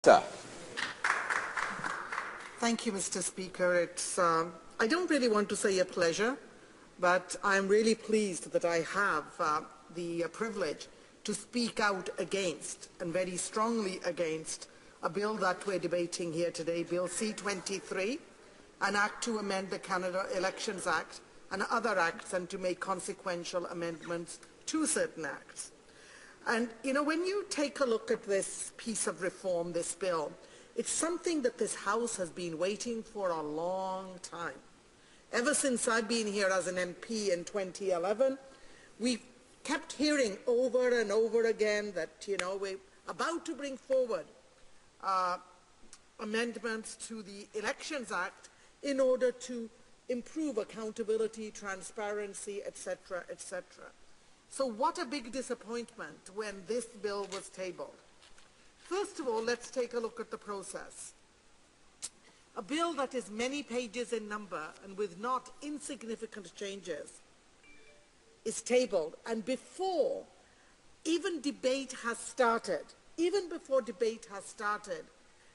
Sir. Thank you, Mr. Speaker. I don't really want to say a pleasure, but I'm really pleased that I have the privilege to speak out against, and very strongly against, a bill that we're debating here today, Bill C-23, an act to amend the Canada Elections Act and other acts and to make consequential amendments to certain acts. And, you know, when you take a look at this piece of reform, this bill, it's something that this House has been waiting for a long time. Ever since I've been here as an MP in 2011, we've kept hearing over and over again that, you know, we're about to bring forward amendments to the Elections Act in order to improve accountability, transparency, etc., etc. So what a big disappointment when this bill was tabled. First of all, let's take a look at the process. A bill that is many pages in number and with not insignificant changes is tabled, and before even debate has started,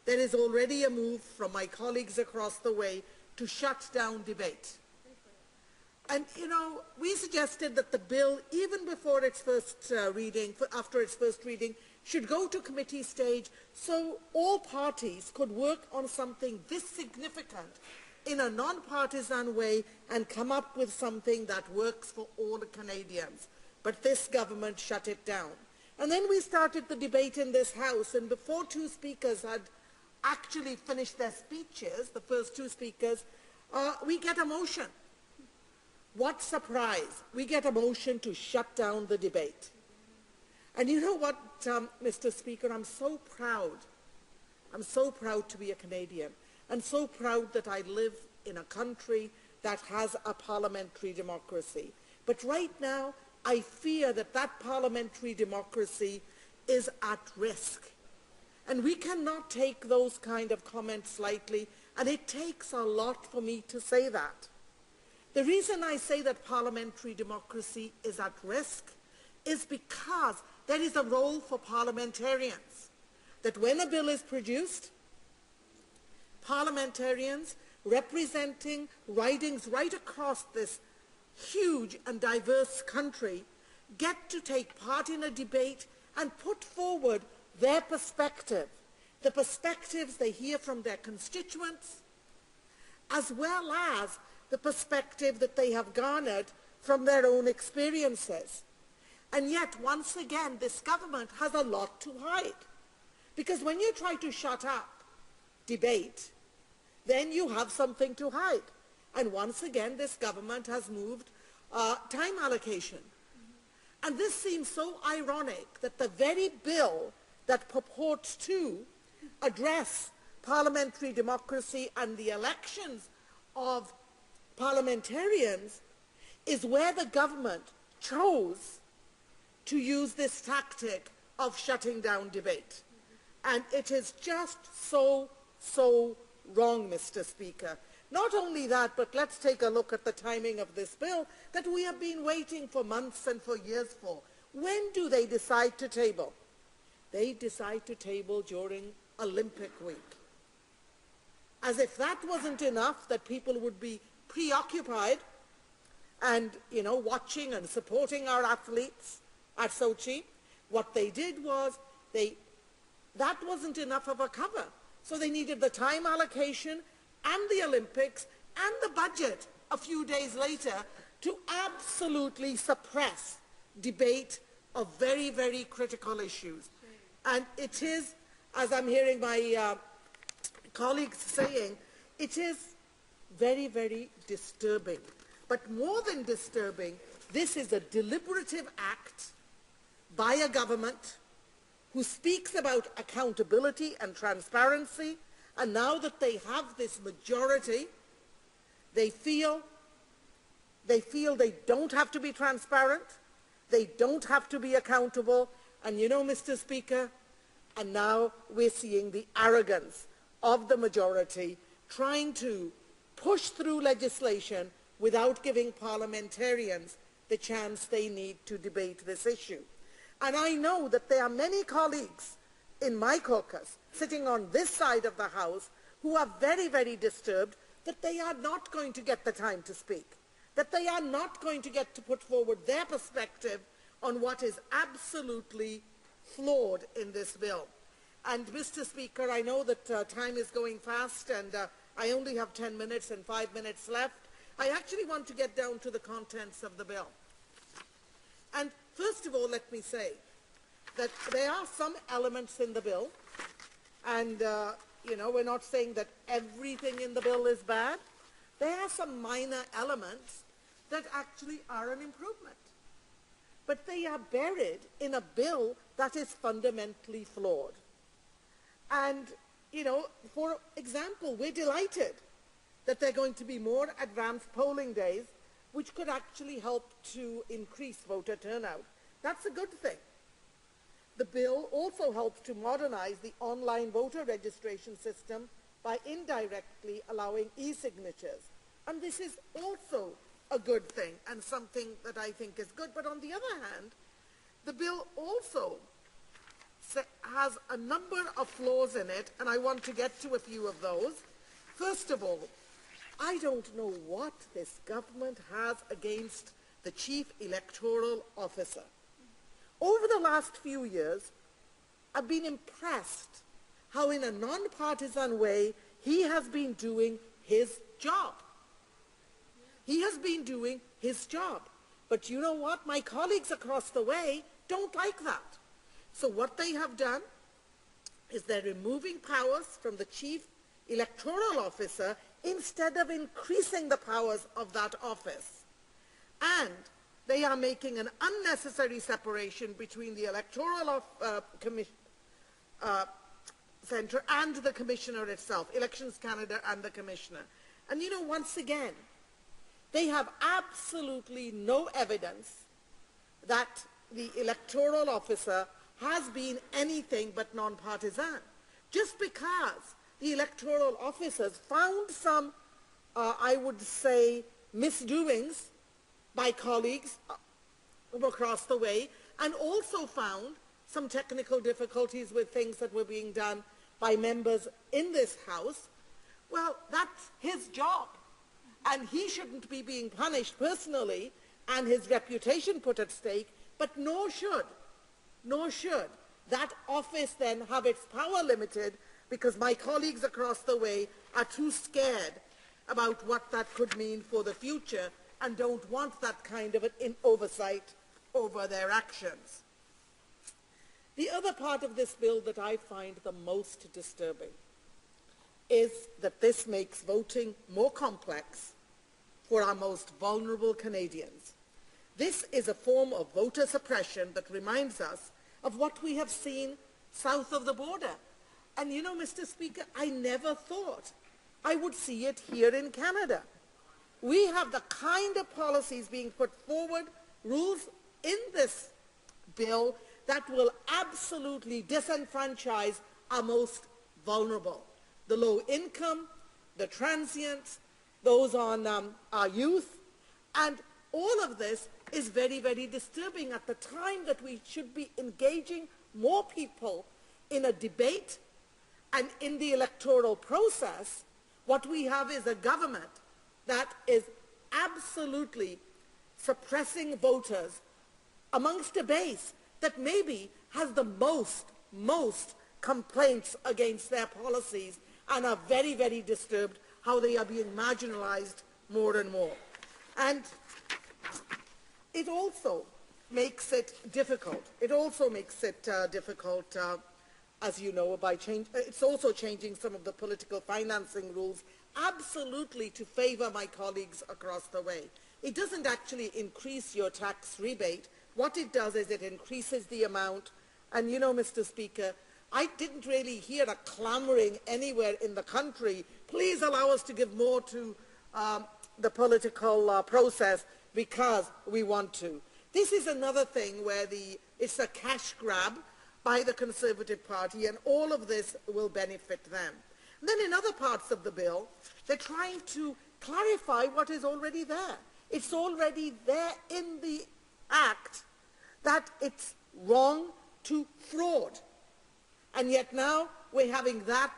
there is already a move from my colleagues across the way to shut down debate. And, you know, we suggested that the bill, even before its first reading, after its first reading, should go to committee stage so all parties could work on something this significant in a non-partisan way and come up with something that works for all the Canadians. But this government shut it down. And then we started the debate in this House, and before two speakers had actually finished their speeches, the first two speakers, we get a motion. What surprise! We get a motion to shut down the debate. And you know what, Mr. Speaker, I'm so proud. I'm so proud to be a Canadian, and so proud that I live in a country that has a parliamentary democracy. But right now, I fear that that parliamentary democracy is at risk. And we cannot take those kind of comments lightly, and it takes a lot for me to say that. The reason I say that parliamentary democracy is at risk is because there is a role for parliamentarians. That when a bill is produced, parliamentarians representing ridings right across this huge and diverse country get to take part in a debate and put forward their perspective, the perspectives they hear from their constituents, as well as the perspective that they have garnered from their own experiences. And yet, once again, this government has a lot to hide. Because when you try to shut up debate, then you have something to hide. And once again, this government has moved time allocation. And this seems so ironic that the very bill that purports to address parliamentary democracy and the elections of parliamentarians is where the government chose to use this tactic of shutting down debate. And it is just so wrong, Mr. Speaker. Not only that, but let's take a look at the timing of this bill that we have been waiting for months and for years for. When do they decide to table? They decide to table during Olympic week. As if that wasn't enough, that people would be preoccupied and, you know, watching and supporting our athletes at Sochi. What they did was, that wasn't enough of a cover. So they needed the time allocation and the Olympics and the budget a few days later to absolutely suppress debate of very, very critical issues. And it is, as I'm hearing my colleagues saying, it is very, very disturbing. But more than disturbing, this is a deliberative act by a government who speaks about accountability and transparency, and now that they have this majority, they feel they don't have to be transparent, they don't have to be accountable, and you know, Mr. Speaker, and now we're seeing the arrogance of the majority trying to push through legislation without giving parliamentarians the chance they need to debate this issue. And I know that there are many colleagues in my caucus, sitting on this side of the House, who are very, very disturbed that they are not going to get the time to speak, that they are not going to get to put forward their perspective on what is absolutely flawed in this bill. And Mr. Speaker, I know that time is going fast and I only have 10 minutes and 5 minutes left. I actually want to get down to the contents of the bill. And first of all, let me say that there are some elements in the bill, and we're not saying that everything in the bill is bad. There are some minor elements that actually are an improvement. But they are buried in a bill that is fundamentally flawed. And, for example, we're delighted that there are going to be more advanced polling days, which could actually help to increase voter turnout. That's a good thing. The bill also helps to modernize the online voter registration system by indirectly allowing e-signatures. And this is also a good thing and something that I think is good. But on the other hand, the bill also has a number of flaws in it, and I want to get to a few of those. First of all, I don't know what this government has against the Chief Electoral Officer. Over the last few years, I've been impressed how in a non-partisan way he has been doing his job. He has been doing his job. But you know what? My colleagues across the way don't like that. So what they have done is they're removing powers from the Chief Electoral Officer instead of increasing the powers of that office. And they are making an unnecessary separation between the Electoral Centre and the Commissioner itself, Elections Canada and the Commissioner. And once again, they have absolutely no evidence that the Electoral Officer has been anything but non-partisan. Just because the electoral officers found some, I would say, misdoings by colleagues across the way, and also found some technical difficulties with things that were being done by members in this House, well, that's his job. And he shouldn't be being punished personally and his reputation put at stake, but nor should that office then have its power limited because my colleagues across the way are too scared about what that could mean for the future and don't want that kind of an oversight over their actions. The other part of this bill that I find the most disturbing is that this makes voting more complex for our most vulnerable Canadians. This is a form of voter suppression that reminds us of what we have seen south of the border. And Mr. Speaker, I never thought I would see it here in Canada. We have the kind of policies being put forward, rules in this bill that will absolutely disenfranchise our most vulnerable. The low income, the transients, those on our youth, and all of this is very, very disturbing at the time that we should be engaging more people in a debate and in the electoral process. What we have is a government that is absolutely suppressing voters amongst a base that maybe has the most complaints against their policies and are very, very disturbed how they are being marginalized more and more. And it also makes it difficult. It also makes it difficult, as you know, it's also changing some of the political financing rules absolutely to favor my colleagues across the way. It doesn't actually increase your tax rebate. What it does is it increases the amount. And Mr. Speaker, I didn't really hear a clamoring anywhere in the country, please allow us to give more to the political process because we want to. This is another thing where it's a cash grab by the Conservative Party, and all of this will benefit them. And then in other parts of the bill, they're trying to clarify what is already there. It's already there in the Act that it's wrong to fraud. And yet now we're having that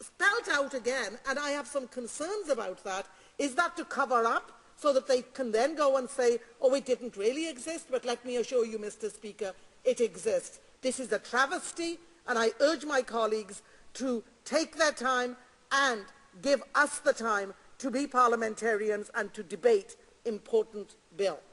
spelled out again, and I have some concerns about that. Is that to cover up so that they can then go and say, oh, it didn't really exist, but let me assure you, Mr. Speaker, it exists. This is a travesty, and I urge my colleagues to take their time and give us the time to be parliamentarians and to debate important bills.